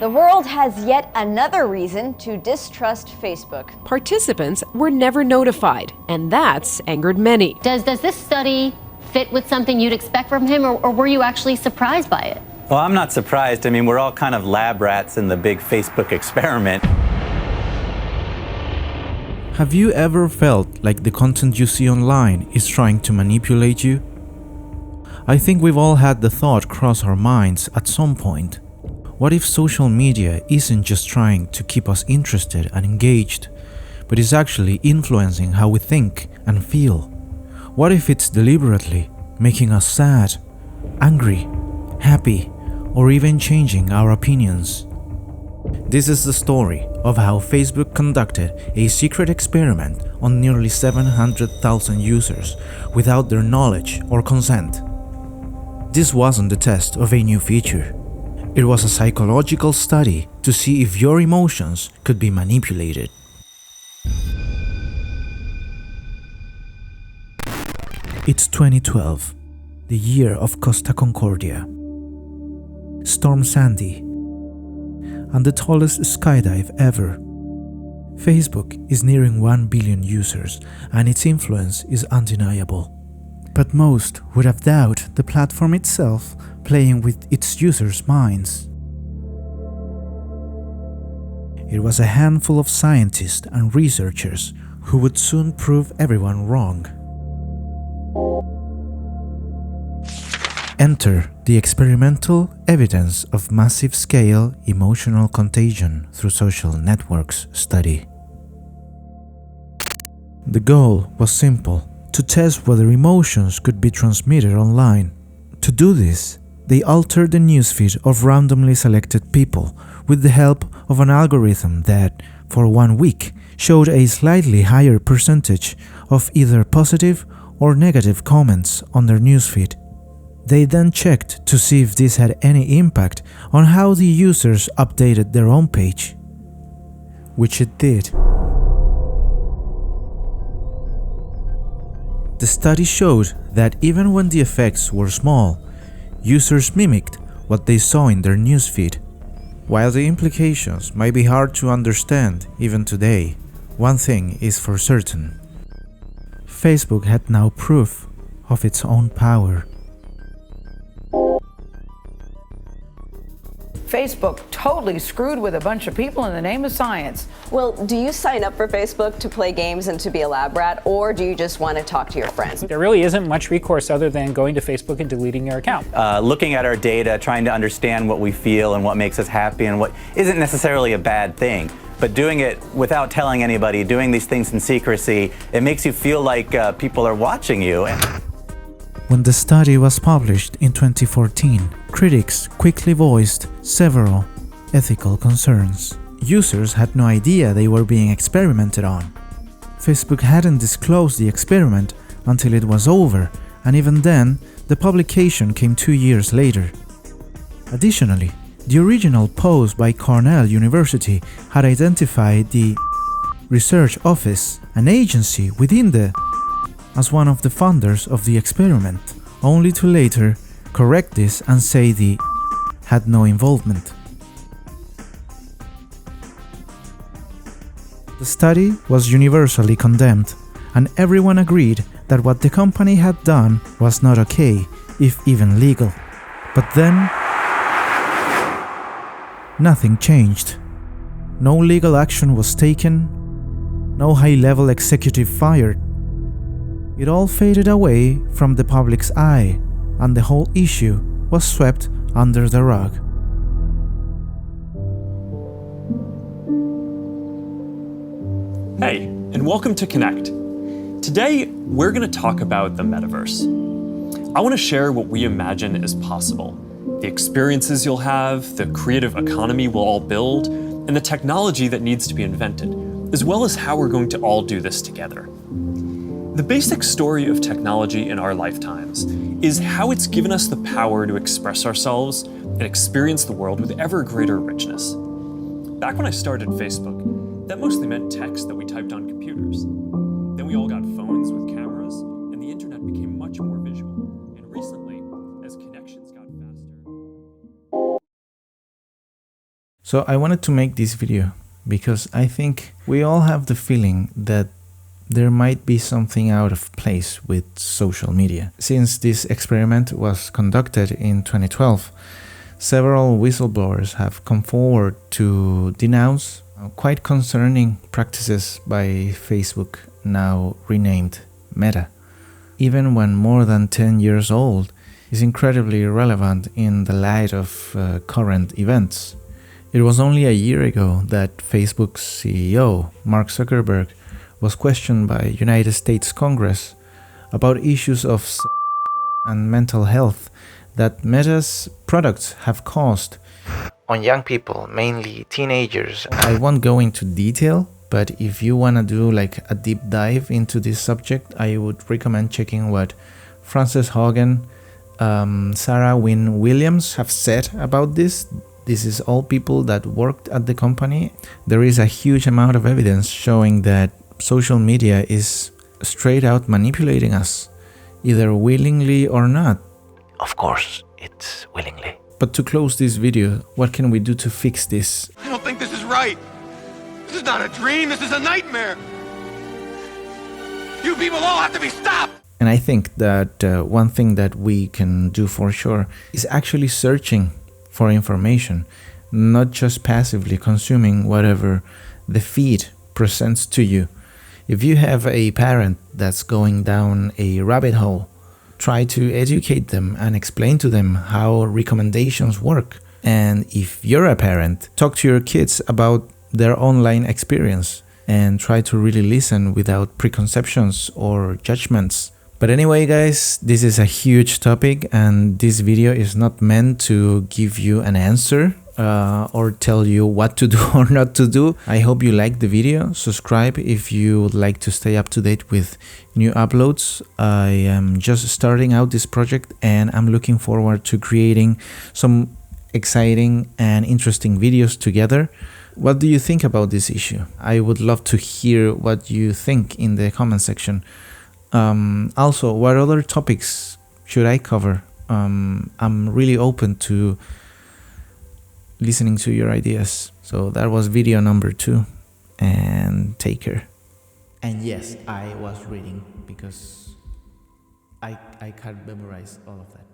The world has yet another reason to distrust Facebook. Participants were never notified, and that's angered many. Does this study fit with something you'd expect from him, or were you actually surprised by it? Well, I'm not surprised. I mean, we're all kind of lab rats in the big Facebook experiment. Have you ever felt like the content you see online is trying to manipulate you? I think we've all had the thought cross our minds at some point. What if social media isn't just trying to keep us interested and engaged, but is actually influencing how we think and feel? What if it's deliberately making us sad, angry, happy, or even changing our opinions? This is the story of how Facebook conducted a secret experiment on nearly 700,000 users without their knowledge or consent. This wasn't the test of a new feature. It was a psychological study to see if your emotions could be manipulated. It's 2012, the year of Costa Concordia, Storm Sandy, and the tallest skydive ever. Facebook is nearing 1 billion users, and its influence is undeniable. But most would have doubted the platform itself playing with its users' minds. It was a handful of scientists and researchers who would soon prove everyone wrong. Enter the experimental evidence of massive-scale emotional contagion through social networks study. The goal was simple: to test whether emotions could be transmitted online. To do this, they altered the newsfeed of randomly selected people with the help of an algorithm that, for 1 week, showed a slightly higher percentage of either positive or negative comments on their newsfeed. They then checked to see if this had any impact on how the users updated their own page, which it did. The study showed that even when the effects were small, users mimicked what they saw in their newsfeed. While the implications might be hard to understand even today, one thing is for certain: Facebook had now proof of its own power. Facebook totally screwed with a bunch of people in the name of science. Well, do you sign up for Facebook to play games and to be a lab rat, or do you just want to talk to your friends? There really isn't much recourse other than going to Facebook and deleting your account. Looking at our data, trying to understand what we feel and what makes us happy and what isn't necessarily a bad thing. But doing it without telling anybody, doing these things in secrecy, it makes you feel like people are watching you. When the study was published in 2014, critics quickly voiced several ethical concerns. Users had no idea they were being experimented on. Facebook hadn't disclosed the experiment until it was over, and even then, the publication came 2 years later. Additionally, the original post by Cornell University had identified the Research Office, an agency within the as one of the funders of the experiment, only to later correct this and say the had no involvement. The study was universally condemned, and everyone agreed that what the company had done was not okay, if even legal. But then, nothing changed. No legal action was taken, no high-level executive fired. It all faded away from the public's eye, and the whole issue was swept under the rug. Hey, and welcome to Connect. Today, we're going to talk about the metaverse. I want to share what we imagine is possible, the experiences you'll have, the creative economy we'll all build, and the technology that needs to be invented, as well as how we're going to all do this together. The basic story of technology in our lifetimes is how it's given us the power to express ourselves and experience the world with ever greater richness. Back when I started Facebook, that mostly meant text that we typed on computers. Then we all got phones with cameras, and the internet became much more visual. And recently, as connections got faster... So I wanted to make this video because I think we all have the feeling that there might be something out of place with social media. Since this experiment was conducted in 2012, several whistleblowers have come forward to denounce quite concerning practices by Facebook, now renamed Meta. Even when more than 10 years old, is incredibly relevant in the light of current events. It was only a year ago that Facebook's CEO, Mark Zuckerberg, was questioned by United States Congress about issues of and mental health that Meta's products have caused on young people, mainly teenagers. I won't go into detail, but if you want to do like a deep dive into this subject, I would recommend checking what Frances Haugen, Sarah Wynne Williams have said about this. This is all people that worked at the company. There is a huge amount of evidence showing that social media is straight out manipulating us, either willingly or not. Of course, it's willingly. But to close this video, what can we do to fix this? I don't think this is right. This is not a dream, this is a nightmare. You people all have to be stopped. And I think that one thing that we can do for sure is actually searching for information, not just passively consuming whatever the feed presents to you. If you have a parent that's going down a rabbit hole, try to educate them and explain to them how recommendations work. And if you're a parent, talk to your kids about their online experience and try to really listen without preconceptions or judgments. But anyway, guys, this is a huge topic and this video is not meant to give you an answer or tell you what to do or not to do. I hope you liked the video. Subscribe if you would like to stay up to date with new uploads. I am just starting out this project and I'm looking forward to creating some exciting and interesting videos together. What do you think about this issue? I would love to hear what you think in the comment section. Also, what other topics should I cover? I'm really open to listening to your ideas. So that was video number 2 and take care. And yes, I was reading because I can't memorize all of that.